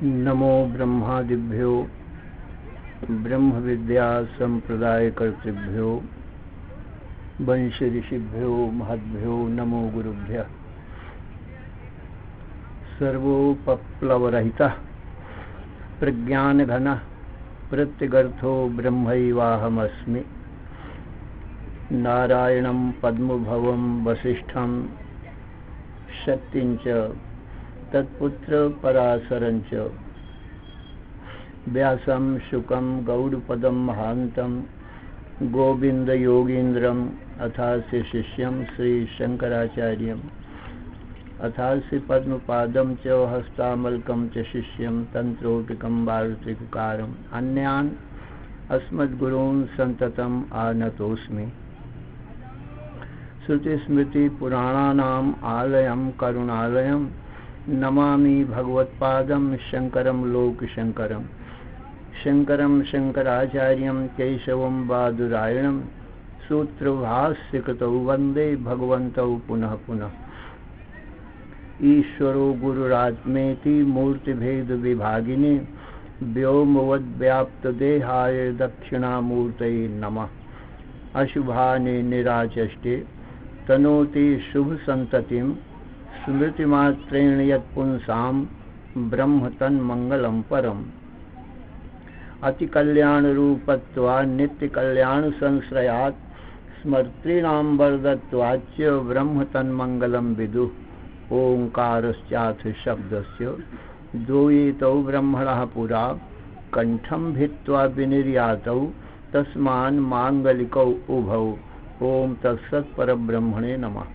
नमो ब्रह्मादिभ्यो ब्रह्म विद्या संप्रदायकर्तृभ्यो वंश ऋषिभ्यो महद्भ्यो नमो गुरुभ्यः। सर्वोपप्लवरहितः प्रज्ञानघनः प्रत्यगर्थो ब्रह्मैवाहमस्मि। नारायणं पद्मभवं वसिष्ठं शक्तिञ्च तत्पुत्र पराशरञ्च व्यासं शुकं गौडपदं महान्तं गोविन्दयोगीन्द्रम् अथास्य शिष्यं श्रीशङ्कराचार्यम् अथास्य पद्मपादं च हस्तामलकं च शिष्यं तन्त्रोटिकं वार्तिककारम् अन्यान् अस्मद्गुरून् सन्ततम् आनतोऽस्मि। श्रुतिस्मृतिपुराणानाम् आलयं करुणालयं नमामि भगवत्पादं शङ्करं लोकशङ्करं। शङ्करं शङ्कराचार्यं केशवं बादरायणं सूत्रभाष्यकृतौ वन्दे भगवन्तौ पुनः पुनः। ईश्वरो गुरुरात्मेति मूर्तिभेदविभागिने व्योमवद्व्याप्तदेहाय दक्षिणामूर्तये नमः। अशुभानि निराचष्टे तनोति शुभसन्ततिं स्मृतिमात्रेण यत्पुंसां ब्रह्म तन्मङ्गलं परम्। अतिकल्याणरूपत्वात् नित्यकल्याणसंश्रयात् स्मर्तॄणां वरदत्वाच्च ब्रह्म तन्मङ्गलं विदुः। ओङ्कारश्चाथ शब्दस्य द्वैतौ ब्रह्मणः पुरा कण्ठं भित्त्वा विनिर्यातौ तस्मान् माङ्गलिकौ उभौ। ओम तत्सत् परब्रह्मणे नमः।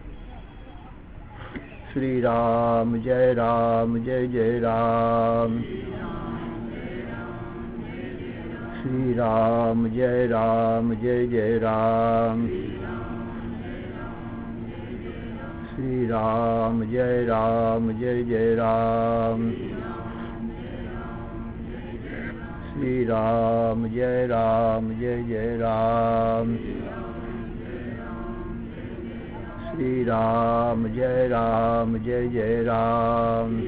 श्री राम जय जय राम। श्री राम जय जय राम। श्री राम जय जय राम। श्री राम जय जय राम। श्री राम जय जय राम।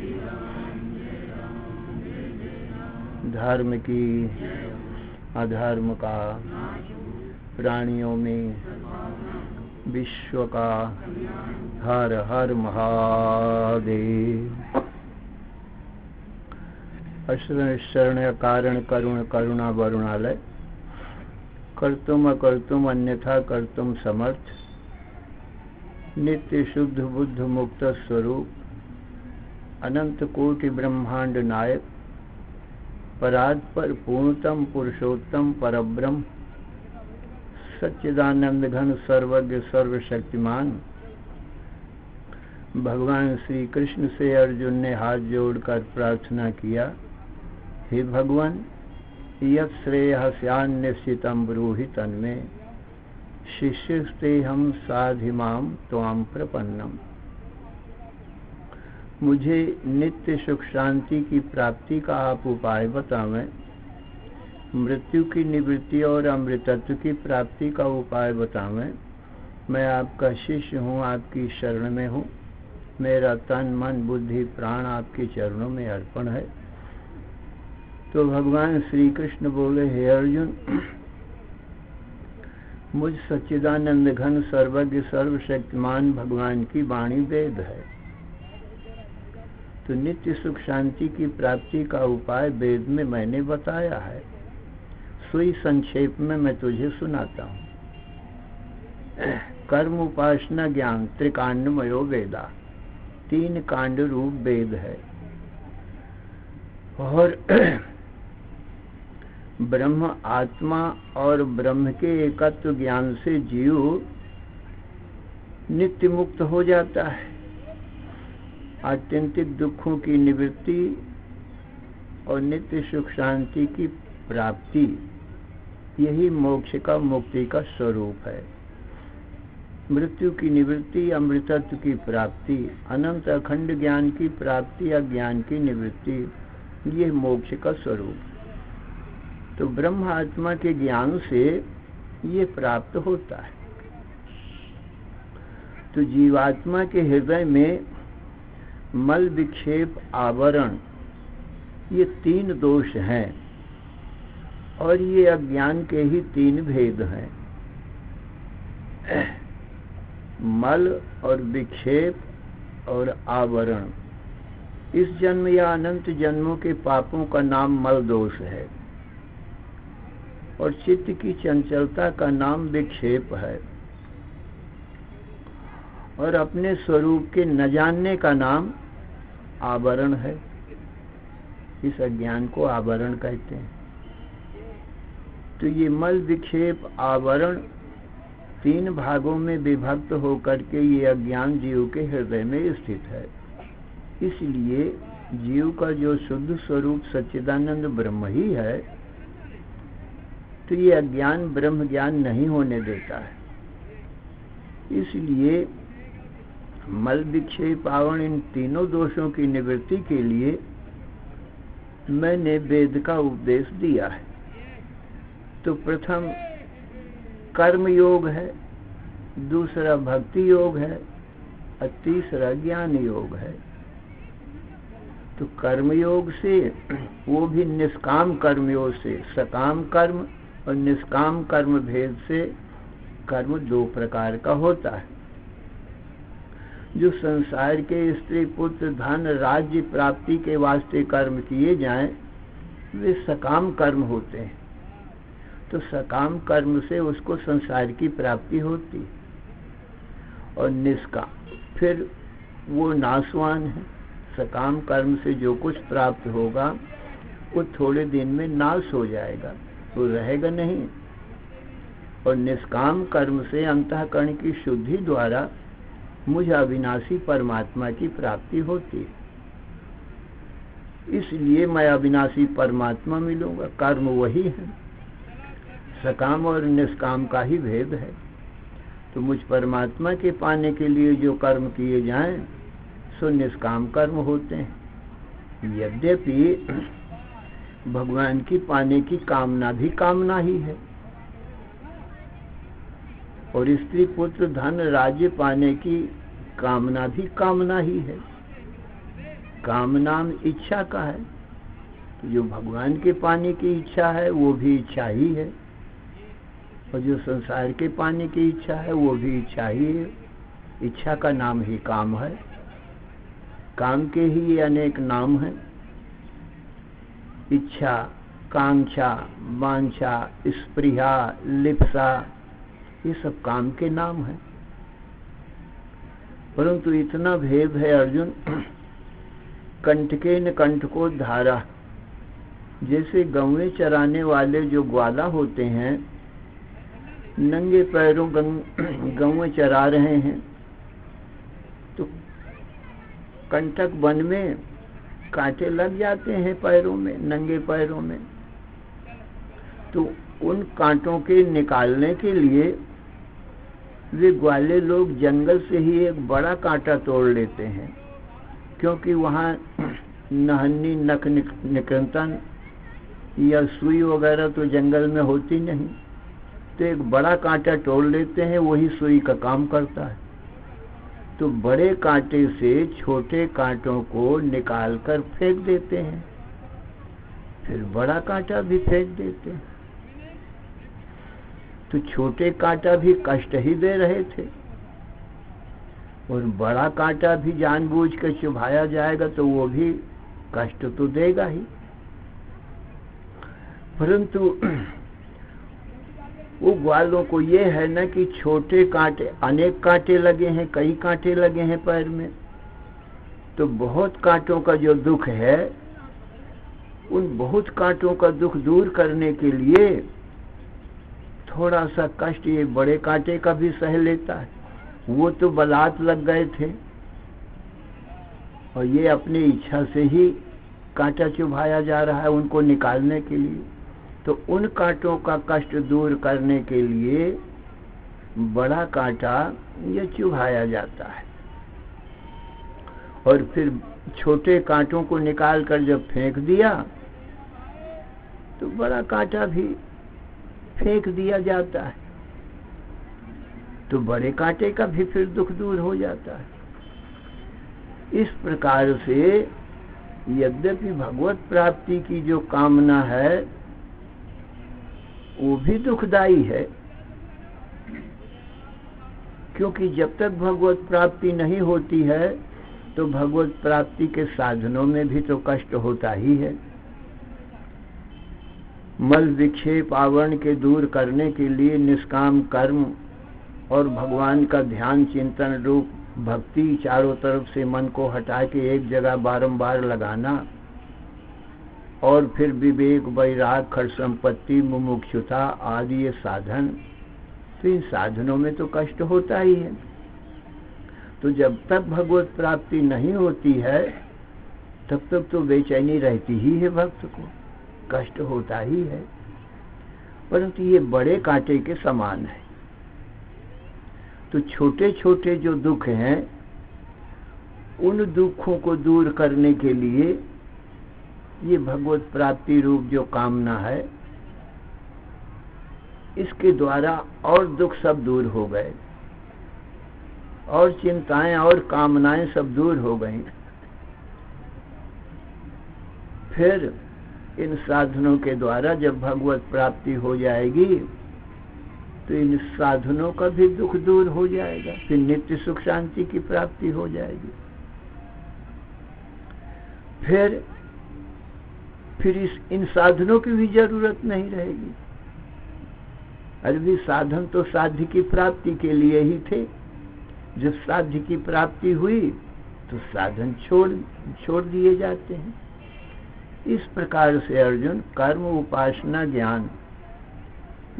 धर्म की अधर्म का, प्राणियों में विश्व का हर हर महादेव। शरण कारण करुण करुणा वरुणालय कर्तुम अकर्तुम अन्यथा कर्तुम समर्थ नित्य शुद्ध बुद्ध मुक्त स्वरूप अनंत कोटि ब्रह्मांड नायक परात्पर पूर्णतम पुरुषोत्तम परब्रह्म सच्चिदानंद घन सर्वज्ञ सर्वशक्तिमान भगवान श्री कृष्ण से अर्जुन ने हाथ जोड़कर प्रार्थना किया, हे भगवान यत् श्रेयस्यान्निश्चितं ब्रूहि तन्मे शिष्यस्तेहं साधिमां त्वां प्रपन्नम। मुझे नित्य सुख शांति की प्राप्ति का आप उपाय बतावें, मृत्यु की निवृत्ति और अमृतत्व की प्राप्ति का उपाय बतावें। मैं आपका शिष्य हूँ, आपकी शरण में हूँ। मेरा तन मन बुद्धि प्राण आपके चरणों में अर्पण है। तो भगवान श्री कृष्ण बोले, हे अर्जुन, मुझ सच्चिदानंद घन सर्वज्ञ सर्वशक्तिमान भगवान की वाणी वेद है। तो नित्य सुख शांति की प्राप्ति का उपाय वेद में मैंने बताया है। सोई संक्षेप में मैं तुझे सुनाता हूँ। कर्म उपासना ज्ञान त्रिकांडमयो वेदा, 3 कांड रूप वेद है। और ब्रह्म आत्मा और ब्रह्म के एकत्व ज्ञान से जीव नित्य मुक्त हो जाता है। आत्यंतिक दुखों की निवृत्ति और नित्य सुख शांति की प्राप्ति, यही मोक्ष का मुक्ति का स्वरूप है। मृत्यु की निवृत्ति, अमृतत्व की प्राप्ति, अनंत अखंड ज्ञान की प्राप्ति या ज्ञान की निवृत्ति, ये मोक्ष का स्वरूप। तो ब्रह्म आत्मा के ज्ञान से ये प्राप्त होता है। तो जीवात्मा के हृदय में मल विक्षेप आवरण ये 3 दोष हैं और ये अज्ञान के ही 3 भेद हैं, मल और विक्षेप और आवरण। इस जन्म या अनंत जन्मों के पापों का नाम मल दोष है और चित्त की चंचलता का नाम विक्षेप है और अपने स्वरूप के न जानने का नाम आवरण है। इस अज्ञान को आवरण कहते हैं। तो ये मल विक्षेप आवरण 3 भागों में विभक्त होकर के ये अज्ञान जीव के हृदय में स्थित है। इसलिए जीव का जो शुद्ध स्वरूप सच्चिदानंद ब्रह्म ही है, तो ये अज्ञान ब्रह्म ज्ञान नहीं होने देता है। इसलिए मल विक्षेप आवरण इन तीनों दोषों की निवृत्ति के लिए मैंने वेद का उपदेश दिया है। तो प्रथम कर्म योग है, दूसरा भक्ति योग है और तीसरा ज्ञान योग है। तो कर्म योग से, वो भी निष्काम कर्म योग से, सकाम कर्म और निष्काम कर्म भेद से कर्म 2 प्रकार का होता है। जो संसार के स्त्री पुत्र धन राज्य प्राप्ति के वास्ते कर्म किए जाएं, वे सकाम कर्म होते हैं। तो सकाम कर्म से उसको संसार की प्राप्ति होती और निष्काम फिर वो नाशवान है। सकाम कर्म से जो कुछ प्राप्त होगा वो थोड़े दिन में नाश हो जाएगा, वो रहेगा नहीं। और निष्काम कर्म से अंतःकरण की शुद्धि द्वारा मुझ अविनाशी परमात्मा की प्राप्ति होती है। इसलिए मैं अविनाशी परमात्मा मिलूंगा। कर्म वही है, सकाम और निष्काम का ही भेद है। तो मुझ परमात्मा के पाने के लिए जो कर्म किए जाएं सो निष्काम कर्म होते हैं। यद्यपि भगवान की पाने की कामना भी कामना ही है और स्त्री पुत्र धन राज्य पाने की कामना भी कामना ही है। कामना इच्छा का है, तो जो भगवान के पाने की इच्छा है वो भी इच्छा ही है और जो संसार के पाने की इच्छा है वो भी इच्छा ही है। इच्छा का नाम ही काम है। काम के ही अनेक नाम हैं। इच्छा, कांक्षा, वांछा, स्पृहा, लिप्सा, ये सब काम के नाम हैं। परंतु इतना भेद है अर्जुन, कंटकेन कंटको धारा। जैसे गौएं चराने वाले जो ग्वाला होते हैं, नंगे पैरों गौएं चरा रहे हैं, तो कंटक वन में कांटे लग जाते हैं पैरों में, नंगे पैरों में। तो उन कांटों के निकालने के लिए वे ग्वाले लोग जंगल से ही एक बड़ा कांटा तोड़ लेते हैं, क्योंकि वहाँ नहन्नी नख निकंतन या सुई वगैरह तो जंगल में होती नहीं। तो एक बड़ा कांटा तोड़ लेते हैं, वही सुई का काम करता है। तो बड़े कांटे से छोटे कांटों को निकालकर फेंक देते हैं, फिर बड़ा कांटा भी फेंक देते हैं। तो छोटे कांटा भी कष्ट ही दे रहे थे और बड़ा कांटा भी जानबूझकर चुभाया जाएगा तो वो भी कष्ट तो देगा ही। परंतु वो ग्वालों को ये है ना कि छोटे कांटे, अनेक कांटे लगे हैं, कई कांटे लगे हैं पैर में, तो बहुत कांटों का जो दुख है, उन बहुत कांटों का दुख दूर करने के लिए थोड़ा सा कष्ट ये बड़े कांटे का भी सह लेता है। वो तो बलात् लग गए थे और ये अपनी इच्छा से ही कांटा चुभाया जा रहा है उनको निकालने के लिए। तो उन कांटों का कष्ट दूर करने के लिए बड़ा कांटा ये चुभाया जाता है और फिर छोटे कांटों को निकाल कर जब फेंक दिया तो बड़ा कांटा भी फेंक दिया जाता है, तो बड़े कांटे का भी फिर दुख दूर हो जाता है। इस प्रकार से यद्यपि भगवत प्राप्ति की जो कामना है वो भी दुखदाई है, क्योंकि जब तक भगवत प्राप्ति नहीं होती है तो भगवत प्राप्ति के साधनों में भी तो कष्ट होता ही है। मल विक्षेप आवरण के दूर करने के लिए निष्काम कर्म और भगवान का ध्यान चिंतन रूप भक्ति चारों तरफ से मन को हटा के एक जगह बारंबार लगाना, और फिर विवेक, वैराग, खट संपत्ति, मुमुक्षुता आदि ये साधन, तो इन साधनों में तो कष्ट होता ही है। तो जब तक भगवत प्राप्ति नहीं होती है तब तक तो बेचैनी रहती ही है, भक्त को कष्ट होता ही है, परंतु ये बड़े कांटे के समान है। तो छोटे छोटे जो दुख हैं उन दुखों को दूर करने के लिए ये भगवत प्राप्ति रूप जो कामना है, इसके द्वारा और दुख सब दूर हो गए और चिंताएं और कामनाएं सब दूर हो गई। फिर इन साधनों के द्वारा जब भगवत प्राप्ति हो जाएगी तो इन साधनों का भी दुख दूर हो जाएगा, फिर नित्य सुख शांति की प्राप्ति हो जाएगी। फिर इन साधनों की भी जरूरत नहीं रहेगी। अभी साधन तो साध्य की प्राप्ति के लिए ही थे, जब साध्य की प्राप्ति हुई तो साधन छोड़ दिए जाते हैं। इस प्रकार से अर्जुन कर्म, उपासना, ज्ञान,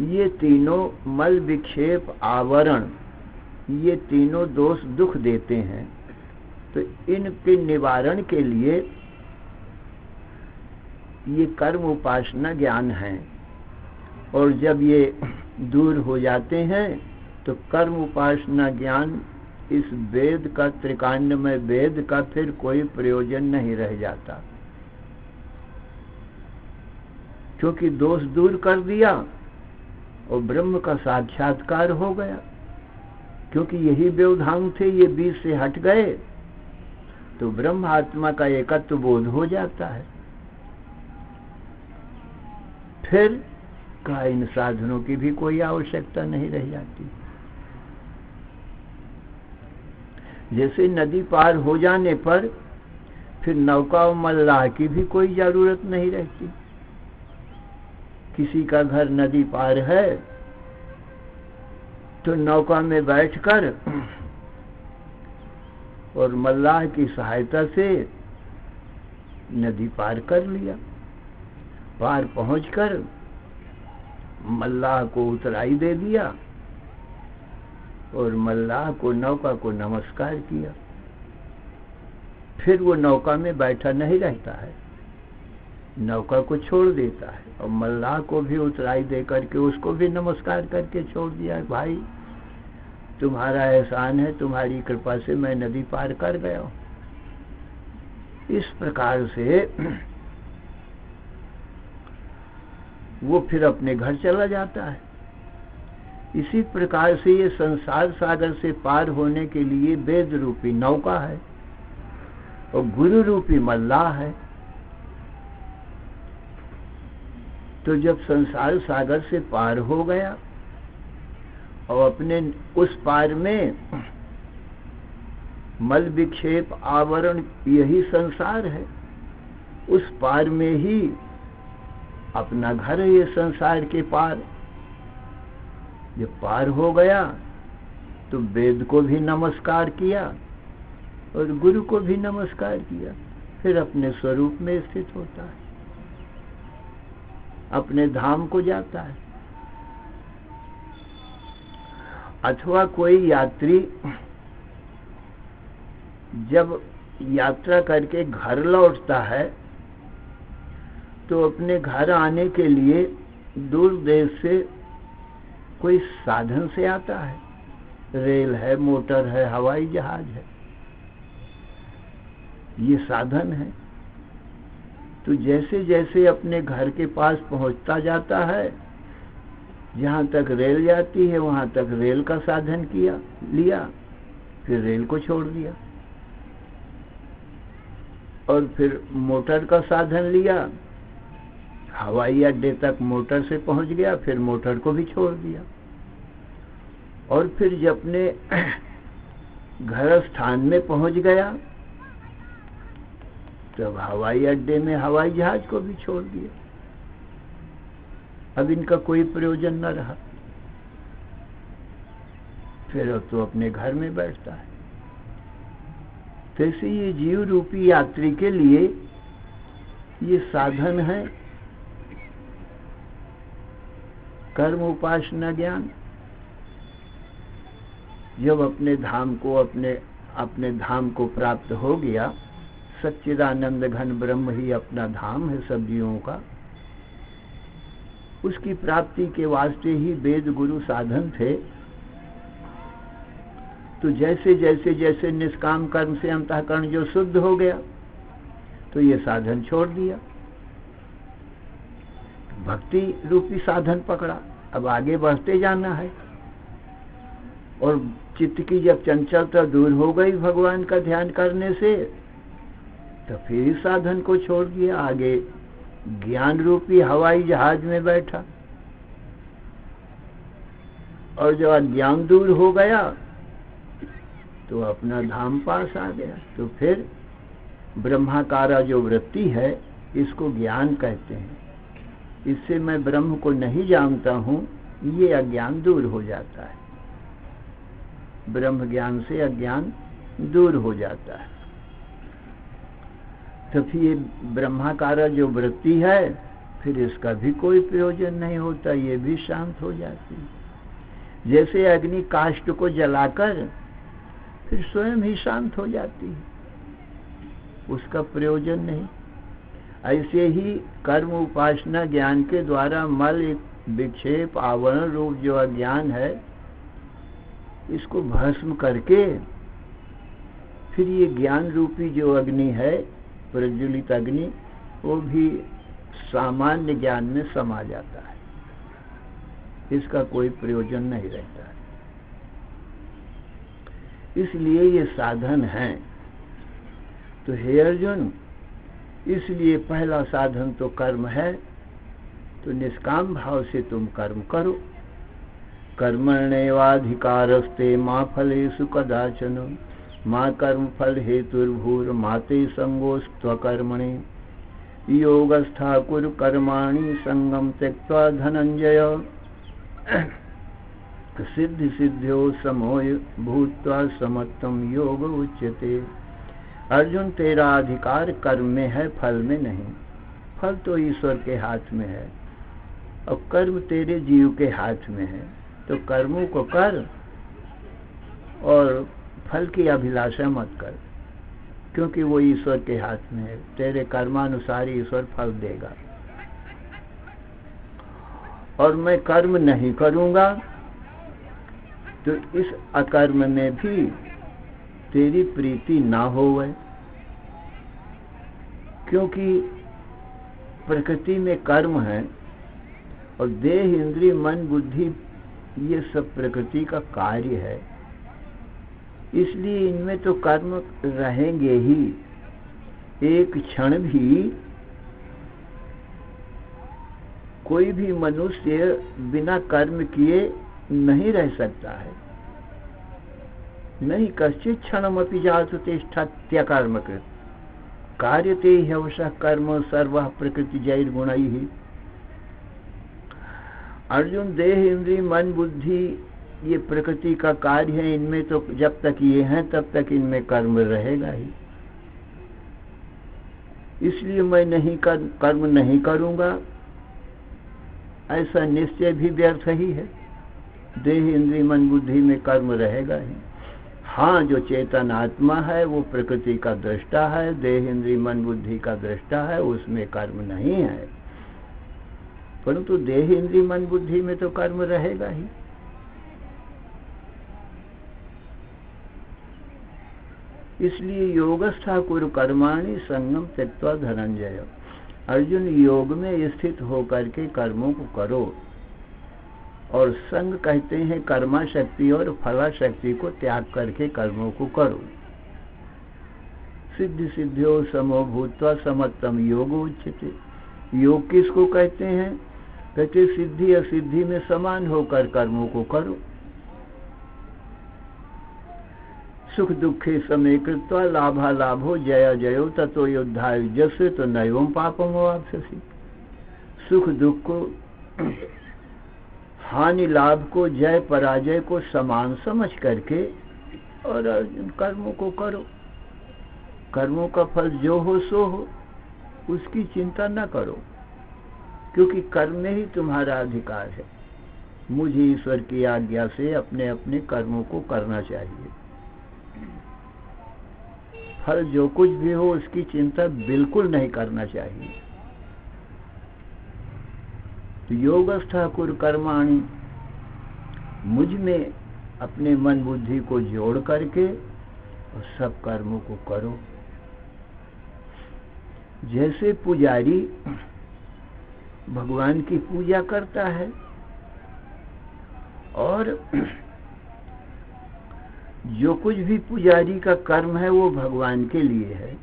ये तीनों मल विक्षेप आवरण, ये तीनों दोष दुख देते हैं। तो इनके निवारण के लिए ये कर्म, उपासना, ज्ञान है, और जब ये दूर हो जाते हैं तो कर्म, उपासना, ज्ञान, इस वेद का, त्रिकांडमय वेद का फिर कोई प्रयोजन नहीं रह जाता, क्योंकि दोष दूर कर दिया और ब्रह्म का साक्षात्कार हो गया। क्योंकि यही व्यवधान थे, ये बीच से हट गए तो ब्रह्म आत्मा का एकत्व बोध हो जाता है। फिर का इन साधनों की भी कोई आवश्यकता नहीं रह जाती। जैसे नदी पार हो जाने पर फिर नौका और मल्लाह की भी कोई जरूरत नहीं रहती। किसी का घर नदी पार है तो नौका में बैठकर और मल्लाह की सहायता से नदी पार कर लिया। पार पहुंचकर मल्लाह को उतराई दे दिया और मल्लाह को, नौका को नमस्कार किया। फिर वो नौका में बैठा नहीं रहता है, नौका को छोड़ देता है और मल्लाह को भी उतराई दे करके उसको भी नमस्कार करके छोड़ दिया। भाई तुम्हारा एहसान है, तुम्हारी कृपा से मैं नदी पार कर गया हूं। इस प्रकार से वो फिर अपने घर चला जाता है। इसी प्रकार से ये संसार सागर से पार होने के लिए वेद रूपी नौका है और गुरु रूपी मल्लाह है। तो जब संसार सागर से पार हो गया और अपने उस पार में मल विक्षेप आवरण यही संसार है, उस पार में ही अपना घर है, ये संसार के पार। जब पार हो गया तो वेद को भी नमस्कार किया और गुरु को भी नमस्कार किया, फिर अपने स्वरूप में स्थित होता है, अपने धाम को जाता है। अथवा कोई यात्री जब यात्रा करके घर लौटता है तो अपने घर आने के लिए दूर देश से कोई साधन से आता है, रेल है, मोटर है, हवाई जहाज है, ये साधन है। तो जैसे जैसे अपने घर के पास पहुंचता जाता है, जहां तक रेल जाती है वहां तक रेल का साधन लिया, फिर रेल को छोड़ दिया। और फिर मोटर का साधन लिया, हवाई अड्डे तक मोटर से पहुंच गया, फिर मोटर को भी छोड़ दिया। और फिर जब अपने घर स्थान में पहुंच गया तब हवाई अड्डे में हवाई जहाज को भी छोड़ दिया। अब इनका कोई प्रयोजन न रहा। फिर अब तो अपने घर में बैठता है। जैसे ये जीव रूपी यात्री के लिए ये साधन है कर्म उपासना ज्ञान। जब अपने धाम को प्राप्त हो गया, सच्चिदानंद घन ब्रह्म ही अपना धाम है सब जीवों का, उसकी प्राप्ति के वास्ते ही वेद गुरु साधन थे। तो जैसे जैसे जैसे निष्काम कर्म से अंतःकरण जो शुद्ध हो गया तो ये साधन छोड़ दिया, भक्ति रूपी साधन पकड़ा। अब आगे बढ़ते जाना है। और चित्त की जब चंचलता दूर हो गई भगवान का ध्यान करने से, तो फिर इस साधन को छोड़ दिया, आगे ज्ञान रूपी हवाई जहाज में बैठा। और जब अज्ञान दूर हो गया तो अपना धाम पास आ गया। तो फिर ब्रह्माकारा जो वृत्ति है इसको ज्ञान कहते हैं। इससे मैं ब्रह्म को नहीं जानता हूं, ये अज्ञान दूर हो जाता है। ब्रह्म ज्ञान से अज्ञान दूर हो जाता है। तो फिर ये ब्रह्माकारा जो वृत्ति है फिर इसका भी कोई प्रयोजन नहीं होता, ये भी शांत हो जाती है। जैसे अग्नि काष्ठ को जलाकर फिर स्वयं ही शांत हो जाती है, उसका प्रयोजन नहीं। ऐसे ही कर्म उपासना ज्ञान के द्वारा मल विक्षेप आवरण रूप जो अज्ञान है इसको भस्म करके फिर ये ज्ञान रूपी जो अग्नि है, प्रज्वलित अग्नि, वो भी सामान्य ज्ञान में समा जाता है। इसका कोई प्रयोजन नहीं रहता है। इसलिए ये साधन है। तो हे अर्जुन, इसलिए पहला साधन तो कर्म है, तो निष्काम भाव से तुम कर्म करो। कर्मण्येवाधिकारस्ते मा फलेषु कदाचन मा कर्म फल हेतुर्भूर माते संगोस्त्वकर्मणे योगस्था कुरु कर्माणि संगम त्यक्त्वा धनंजय सिद्धि सिद्ध्यो समोय भूत्वा समत्तम योग उच्यते। अर्जुन, तेरा अधिकार कर्म में है, फल में नहीं। फल तो ईश्वर के हाथ में है और कर्म तेरे जीव के हाथ में है। तो कर्मों को कर और फल की अभिलाषा मत कर, क्योंकि वो ईश्वर के हाथ में है। तेरे कर्मानुसार ईश्वर फल देगा। और मैं कर्म नहीं करूंगा तो इस अकर्म में भी तेरी प्रीति ना होवे, क्योंकि प्रकृति में कर्म है और देह इंद्रिय मन बुद्धि ये सब प्रकृति का कार्य है। इसलिए इनमें तो कर्म रहेंगे ही। एक क्षण भी कोई भी मनुष्य बिना कर्म किए नहीं रह सकता है। नहीं कश्चित् क्षणमपि जातु तिष्ठत्य कर्मकृत् कार्यते ह्यवशः कर्म सर्वः प्रकृतिजैर्गुणैः। अर्जुन, देह इंद्रिय मन बुद्धि ये प्रकृति का कार्य है। इनमें तो जब तक ये हैं तब तक इनमें कर्म रहेगा ही। इसलिए मैं कर्म नहीं करूंगा, ऐसा निश्चय भी व्यर्थ ही है। देह इंद्रिय मन बुद्धि में कर्म रहेगा ही। हाँ, जो चेतन आत्मा है वो प्रकृति का दृष्टा है, देह इंद्रिय मन बुद्धि का दृष्टा है, उसमें कर्म नहीं है। परंतु देह इंद्रिय मन बुद्धि में तो कर्म रहेगा ही। इसलिए योगस्था कुरु कर्माणि संगम त्यक्त्वा धनंजय। अर्जुन, योग में स्थित होकर के कर्मों को करो। और संग कहते हैं कर्मा शक्ति और फला शक्ति को त्याग करके कर्मों को करो। सिद्धि सिद्धियों समो भूत्वा समत्तम योग उच्यते। योग किसको कहते हैं? कहते सिद्धि असिद्धि में समान होकर कर्मों को करो। सुख दुखे समय कृत्वा लाभा लाभो जया जयो ततो योद्धाय युज्यसे तो नैवं पापम वाप्स्यसि। सुख दुख को, हानि लाभ को, जय पराजय को समान समझ करके और कर्मों को करो। कर्मों का फल जो हो सो हो, उसकी चिंता न करो, क्योंकि कर्म में ही तुम्हारा अधिकार है। मुझे ईश्वर की आज्ञा से अपने अपने कर्मों को करना चाहिए। फल जो कुछ भी हो उसकी चिंता बिल्कुल नहीं करना चाहिए। योगस्था कुरु कर्माणि, मुझ में अपने मन बुद्धि को जोड़ करके और सब कर्मों को करो। जैसे पुजारी भगवान की पूजा करता है और जो कुछ भी पुजारी का कर्म है वो भगवान के लिए है,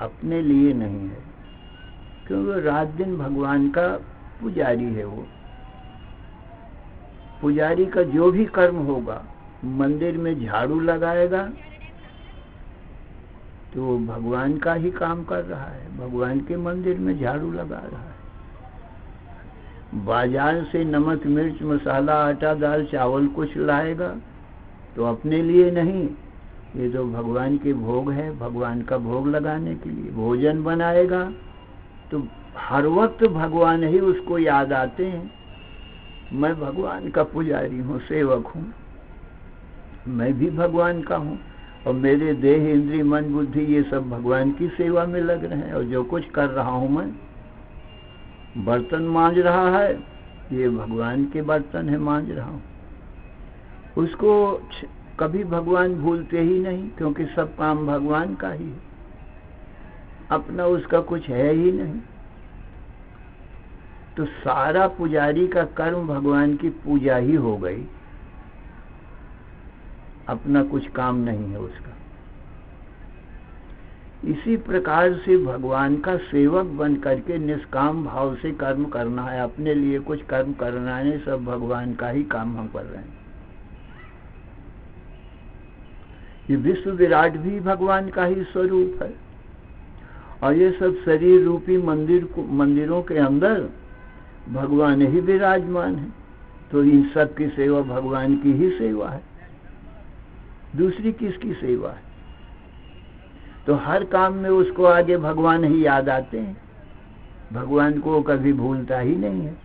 अपने लिए नहीं है, क्योंकि रात दिन भगवान का पुजारी है। वो पुजारी का जो भी कर्म होगा, मंदिर में झाड़ू लगाएगा तो वो भगवान का ही काम कर रहा है, भगवान के मंदिर में झाड़ू लगा रहा है। बाजार से नमक मिर्च मसाला आटा दाल चावल कुछ लाएगा तो अपने लिए नहीं, ये तो भगवान के भोग है, भगवान का भोग लगाने के लिए। भोजन बनाएगा तो हर वक्त भगवान ही उसको याद आते हैं। मैं भगवान का पुजारी हूँ, सेवक हूँ, मैं भी भगवान का हूँ और मेरे देह इंद्रिय मन बुद्धि ये सब भगवान की सेवा में लग रहे हैं। और जो कुछ कर रहा हूँ, मैं बर्तन मांज रहा है, ये भगवान के बर्तन है, मांज रहा हूँ। उसको कभी भगवान भूलते ही नहीं, क्योंकि सब काम भगवान का ही है, अपना उसका कुछ है ही नहीं। तो सारा पुजारी का कर्म भगवान की पूजा ही हो गई, अपना कुछ काम नहीं है उसका। इसी प्रकार से भगवान का सेवक बन करके निष्काम भाव से कर्म करना है, अपने लिए कुछ कर्म करना है, सब भगवान का ही काम हम कर रहे हैं। ये विश्व विराट भी भगवान का ही स्वरूप है और ये सब शरीर रूपी मंदिरों के अंदर भगवान ही विराजमान है। तो इन सब की सेवा भगवान की ही सेवा है, दूसरी किसकी सेवा है? तो हर काम में उसको आगे भगवान ही याद आते हैं, भगवान को कभी भूलता ही नहीं है।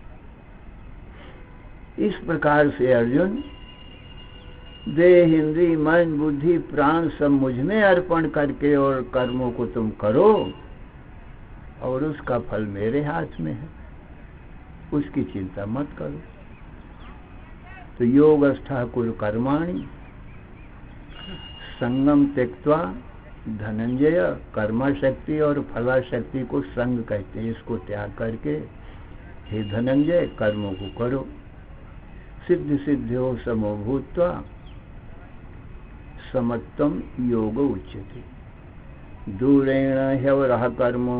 इस प्रकार से अर्जुन, देह इंद्रिय मन बुद्धि प्राण सब मुझ में अर्पण करके और कर्मों को तुम करो और उसका फल मेरे हाथ में है, उसकी चिंता मत करो। तो योगस्था कुरु कर्माणि संगम त्यक्त्वा धनंजय, कर्मा शक्ति और फला शक्ति को संग कहते हैं। इसको त्याग करके हे धनंजय कर्मों को करो। सिद्धि सिद्धियों समो भूत्वा समत्तम योग उच्यते। दूरेण ह्यवरः कर्मो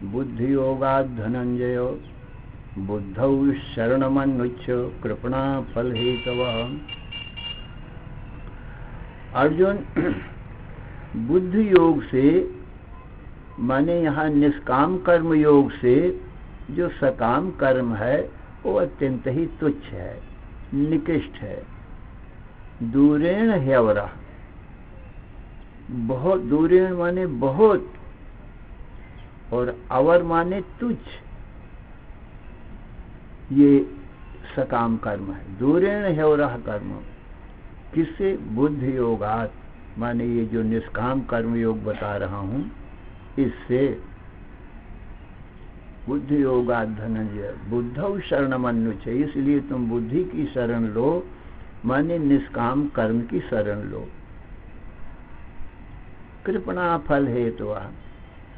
बुद्धि योगात् धनंजय बुद्धौ शरणमन्विच्छ कृपणा फल हेतवः। अर्जुन, बुद्धि योग से माने यहाँ निष्काम कर्म योग से जो सकाम कर्म है वो अत्यंत ही तुच्छ है, निकृष्ट है। दूरेण ह्यवरः, बहुत, दूरेण माने बहुत और अवर माने तुच्छ, ये सकाम कर्म है। दूरेण ह्यवरः कर्म किससे? बुद्धि योगात्, माने ये जो निष्काम कर्म योग बता रहा हूं इससे। बुद्धि योगात् धनंजय बुद्धौ शरणमन्विच्छ, इसलिए तुम बुद्धि की शरण लो, माने निष्काम कर्म की शरण लो। कृपणा फल हेतुः,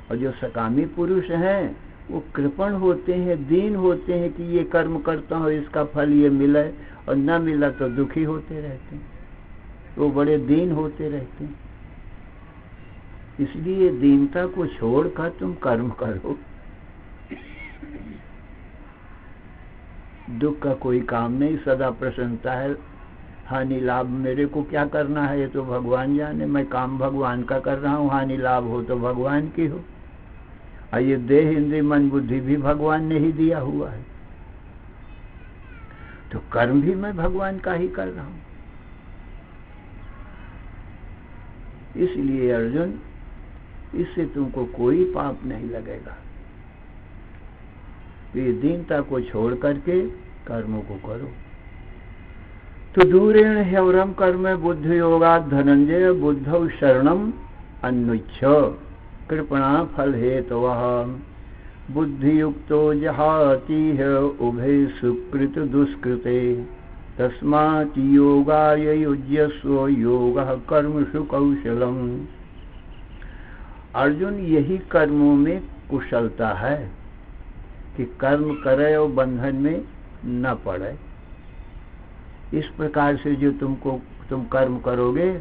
और जो सकामी पुरुष हैं वो कृपण होते हैं, दीन होते हैं कि ये कर्म करता हूँ इसका फल ये मिले, और न मिला तो दुखी होते रहते हैं, वो बड़े दीन होते रहते हैं। इसलिए दीनता को छोड़कर तुम कर्म करो। दुख का कोई काम नहीं, सदा प्रसन्नता है। हानि लाभ मेरे को क्या करना है, ये तो भगवान जाने। मैं काम भगवान का कर रहा हूँ, हानि लाभ हो तो भगवान की हो। और ये देह इंद्रिय मन बुद्धि भी भगवान ने ही दिया हुआ है, तो कर्म भी मैं भगवान का ही कर रहा हूँ। इसलिए अर्जुन, इससे तुमको कोई पाप नहीं लगेगा। ये दीनता को छोड़ करके कर्मों को करो। तो दूरेण ह्यवरम कर्म बुद्धि योगात् धनंजय बुद्धौ शरणम अन्विच्छ कृपणा फल हेतवः बुद्धियुक्तो जहातीह उभे सुकृत दुष्कृते तस्मात् योगाय युज्यस्व योगः कर्मसु कौशलम। अर्जुन, यही कर्मों में कुशलता है कि कर्म करे और बंधन में न पड़े। इस प्रकार से जो तुम कर्म करोगे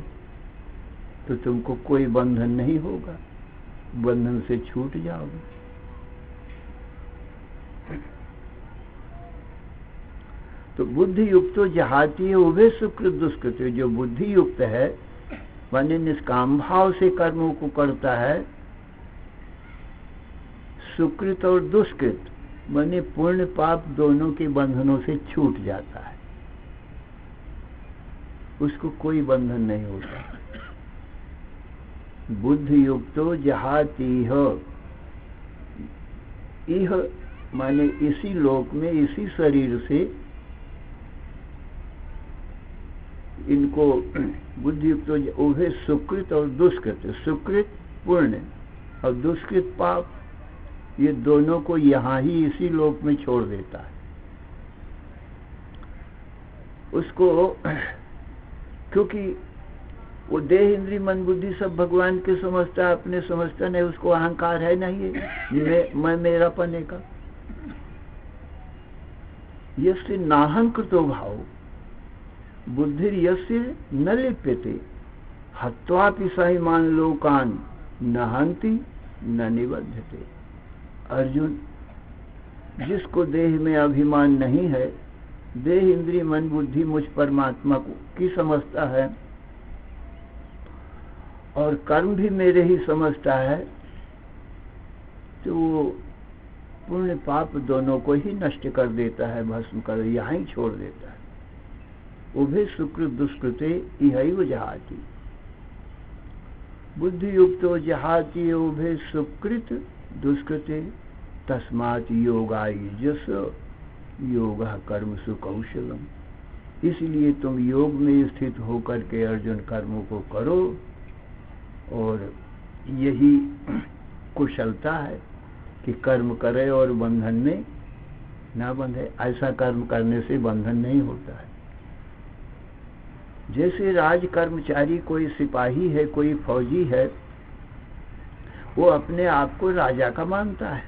तो तुमको कोई बंधन नहीं होगा, बंधन से छूट जाओगे। तो बुद्धि युक्त जहाती है उभे सुकृत दुष्कृत। जो बुद्धि युक्त है माने निष्काम भाव से कर्मों को करता है, सुकृत और दुष्कृत माने पुण्य पाप दोनों के बंधनों से छूट जाता है, उसको कोई बंधन नहीं होता। बुद्धि युक्तो जहाती हो, इह माने इसी लोक में इसी शरीर से इनको बुद्धि युक्त उभे सुकृत और दुष्कृत, सुकृत पुण्य और दुष्कृत पाप, ये दोनों को यहाँ ही इसी लोक में छोड़ देता है। उसको क्योंकि वो देह इंद्रिय मन बुद्धि सब भगवान के समझता है, अपने समझता नहीं। उसको अहंकार है नहीं है मैं मेरा पने का। यस्य नाहंकृतो भाव बुद्धिर यस्य न लिप्यते हत्वापि सहिमान लोकान न हंति न निबध्यते। अर्जुन, जिसको देह में अभिमान नहीं है, देह इंद्रिय मन बुद्धि मुझ परमात्मा की समझता है और कर्म भी मेरे ही समझता है, तो वो पुण्य पाप दोनों को ही नष्ट कर देता है, भस्म कर यहाँ ही छोड़ देता है। उभे सुकृत दुष्कृते इहैव जहाति बुद्धि युक्तो जहाति उभे सुकृत दुष्कृते तस्मात् योगायुज्यस्व योगः कर्मसु कौशलम। इसलिए तुम योग में स्थित होकर के अर्जुन कर्मों को करो, और यही कुशलता है कि कर्म करे और बंधन में ना बंधे। ऐसा कर्म करने से बंधन नहीं होता है। जैसे राज कर्मचारी, कोई सिपाही है, कोई फौजी है, वो अपने आप को राजा का मानता है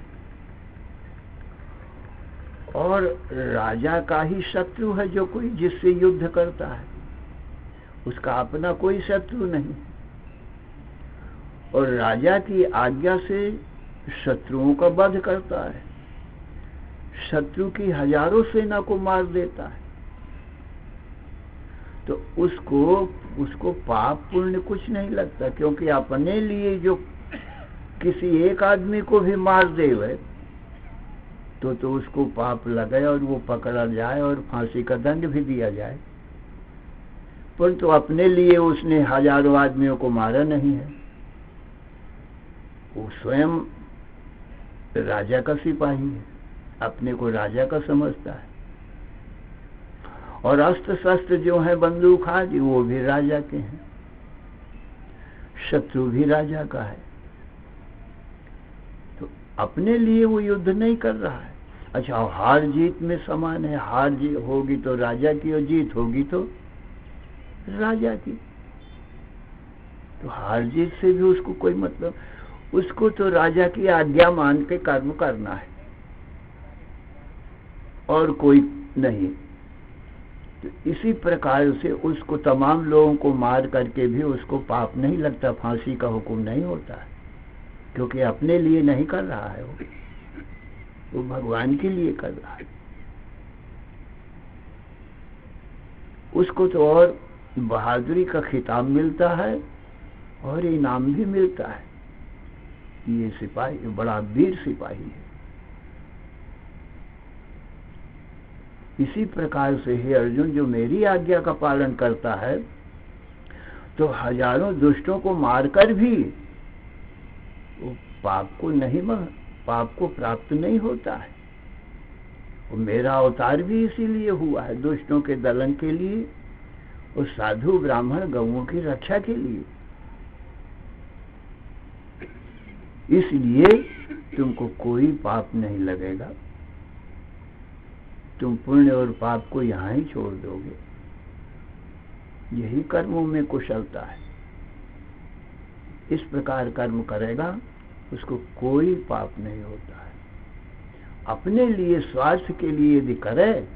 और राजा का ही शत्रु है जो कोई जिससे युद्ध करता है, उसका अपना कोई शत्रु नहीं। और राजा की आज्ञा से शत्रुओं का वध करता है, शत्रु की हजारों सेना को मार देता है। तो उसको पाप पुण्य कुछ नहीं लगता, क्योंकि अपने लिए जो किसी एक आदमी को भी मार देवे तो उसको पाप लगे और वो पकड़ा जाए और फांसी का दंड भी दिया जाए, परंतु अपने लिए उसने हजारों आदमियों को मारा नहीं है। वो स्वयं राजा का सिपाही है, अपने को राजा का समझता है। और अस्त्र शस्त्र जो है, बंदूक आदि, वो भी राजा के हैं, शत्रु भी राजा का है। तो अपने लिए वो युद्ध नहीं कर रहा है। अच्छा, हार जीत में समान है, हार जीत होगी तो राजा की और जीत होगी तो राजा की। तो हार जीत से भी उसको कोई मतलब, उसको तो राजा की आज्ञा मान के कर्म करना है और कोई नहीं। तो इसी प्रकार से उसको तमाम लोगों को मार करके भी उसको पाप नहीं लगता, फांसी का हुक्म नहीं होता है, क्योंकि अपने लिए नहीं कर रहा है, वो भगवान के लिए कर रहा है। उसको तो और बहादुरी का खिताब मिलता है और इनाम भी मिलता है। ये सिपाही बड़ा वीर सिपाही है। इसी प्रकार से हे अर्जुन, जो मेरी आज्ञा का पालन करता है तो हजारों दुष्टों को मारकर भी वो पाप को प्राप्त नहीं होता है। वो मेरा अवतार भी इसीलिए हुआ है, दुष्टों के दलन के लिए और साधु ब्राह्मण गौओं की रक्षा के लिए। इसलिए तुमको कोई पाप नहीं लगेगा, तुम पुण्य और पाप को यहां ही छोड़ दोगे। यही कर्मों में कुशलता है। इस प्रकार कर्म करेगा उसको कोई पाप नहीं होता है। अपने लिए स्वार्थ के लिए यदि करे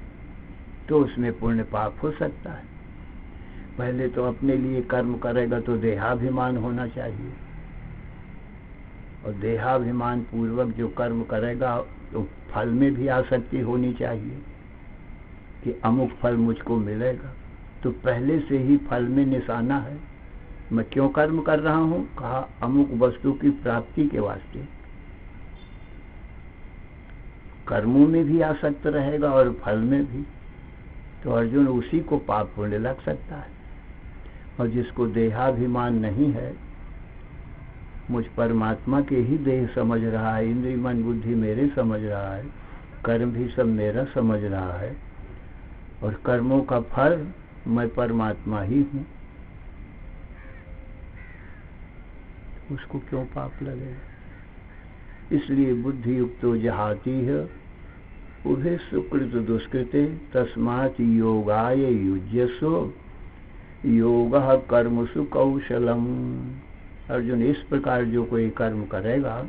तो उसमें पुण्य पाप हो सकता है। पहले तो अपने लिए कर्म करेगा तो देहाभिमान होना चाहिए, और देहाभिमान पूर्वक जो कर्म करेगा तो फल में भी आसक्ति होनी चाहिए कि अमुक फल मुझको मिलेगा। तो पहले से ही फल में निशाना है। मैं क्यों कर्म कर रहा हूं? कहा अमुक वस्तु की प्राप्ति के वास्ते। कर्मों में भी आसक्त रहेगा और फल में भी, तो अर्जुन उसी को पाप पुण्य लग सकता है। और जिसको देहाभिमान नहीं है, मुझ परमात्मा के ही देह समझ रहा है, इंद्रिय मन बुद्धि मेरे समझ रहा है, कर्म भी सब मेरा समझ रहा है, और कर्मों का फल मैं परमात्मा ही हूं, उसको क्यों पाप लगेगा? इसलिए बुद्धि युक्तो जहाती है उभे सुकृत दुष्कृते तस्मात् योगाय युज्यसो योगः कर्मसु कौशलम। अर्जुन, इस प्रकार जो कोई कर्म करेगा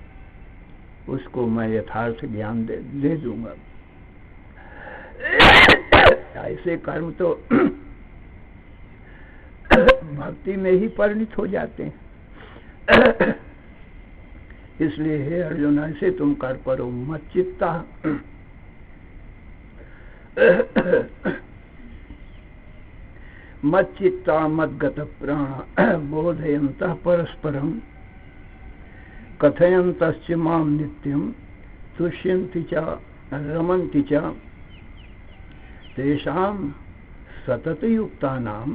उसको मैं यथार्थ ज्ञान दे दूंगा। ऐसे कर्म तो भक्ति में ही परिणित हो जाते हैं। इसलिए हे अर्जुन, ऐसे तुम कर परो मत चित्ता। मत चित्ता मत गत प्राण बोधयन्तः परस्परम कथयन्तश्च माम नित्यम तुष्यन्ति च रमन्ति च तेषां सततयुक्तानां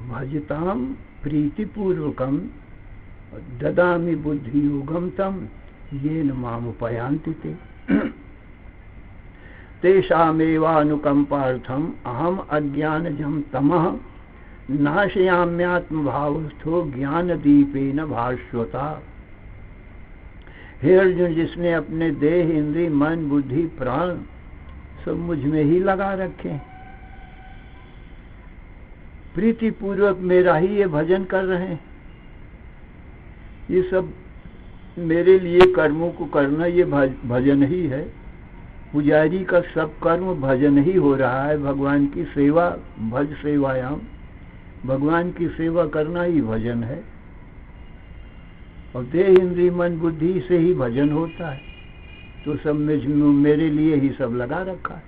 भजतां प्रीतिपूर्वकं ददामि बुद्धियोगं तं येन मामुपयान्ति ते। तेषामेवानुकंपार्थम् अहम् अज्ञानजं तमः नाशयाम्यात्मभावस्थो ज्ञानदीपेन भास्वता। हे अर्जुन, जिसने अपने देह इंद्रिय मन बुद्धि प्राण सब मुझ में ही लगा रखे, प्रीति पूर्वक मेरा ही ये भजन कर रहे हैं, ये सब मेरे लिए कर्मों को करना ये भजन ही है। पुजारी का सब कर्म भजन ही हो रहा है। भगवान की सेवा, भज सेवायाम, भगवान की सेवा करना ही भजन है। और देह इंद्रिय मन बुद्धि से ही भजन होता है, तो सब मेरे लिए ही सब लगा रखा है।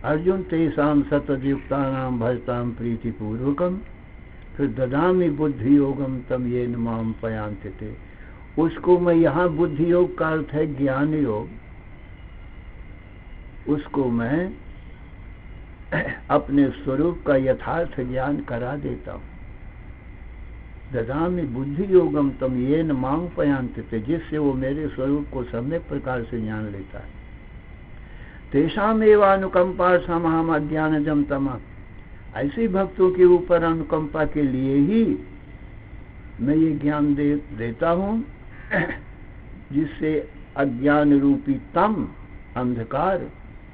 अर्जुन, तेषां सततयुक्तानां भजतां प्रीतिपूर्वकम फिर ददामि बुद्धि योगम तम येन माम पयांति ते। उसको मैं यहाँ बुद्धि योग का अर्थ है ज्ञान योग, उसको मैं अपने स्वरूप का यथार्थ ज्ञान करा देता हूँ। ददामि बुद्धि योगम तम येन माम पयांति ते, जिससे वो मेरे स्वरूप को सम्यक प्रकार से जान लेता है। तेषाम एवानुकंपार्थम अहम् अज्ञानजं तमः, ऐसे भक्तों के ऊपर अनुकंपा के लिए ही मैं ये ज्ञान देता हूँ, जिससे अज्ञान रूपी तम अंधकार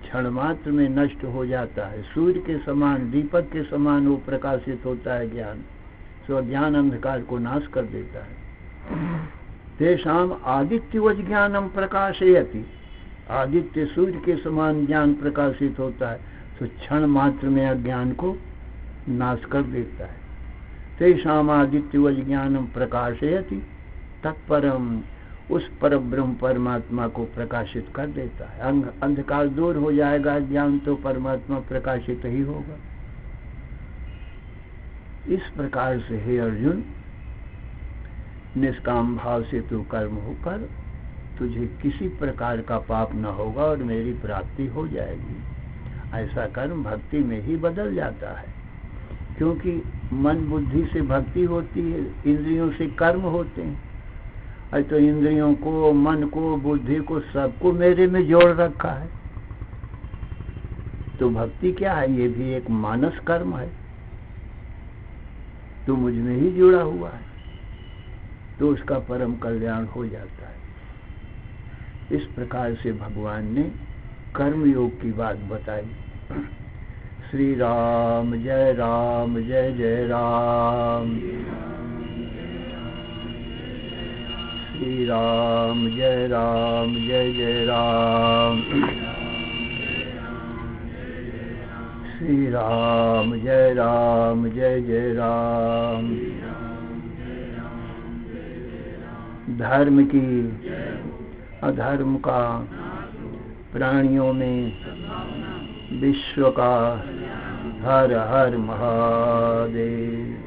क्षण मात्र में नष्ट हो जाता है। सूर्य के समान, दीपक के समान वो प्रकाशित होता है ज्ञान, सो ज्ञान अंधकार को नाश कर देता है। तेषाम आदित्यवज् ज्ञानम प्रकाशयति, आदित्य सूर्य के समान ज्ञान प्रकाशित होता है। तो क्षण मात्र में अज्ञान को नाश कर देता है। तेषाम आदित्यवज ज्ञानम प्रकाशयति तत्परम, उस पर ब्रह्म परमात्मा को प्रकाशित कर देता है। अंधकार दूर हो जाएगा, ज्ञान तो परमात्मा प्रकाशित ही होगा। इस प्रकार से हे अर्जुन, निष्काम भाव से तू कर्म हो कर, तुझे किसी प्रकार का पाप न होगा और मेरी प्राप्ति हो जाएगी। ऐसा कर्म भक्ति में ही बदल जाता है, क्योंकि मन बुद्धि से भक्ति होती है, इंद्रियों से कर्म होते हैं। और तो इंद्रियों को, मन को, बुद्धि को, सबको मेरे में जोड़ रखा है। तो भक्ति क्या है? ये भी एक मानस कर्म है, तो मुझ में ही जुड़ा हुआ है, तो उसका परम कल्याण हो जाता है। इस प्रकार से भगवान ने कर्मयोग की बात बताई। श्री राम जय जय राम, श्री राम जय जय राम, श्री राम जय जय राम। धर्म की अधर्म का, प्राणियों में विश्व का हर हर महादेव।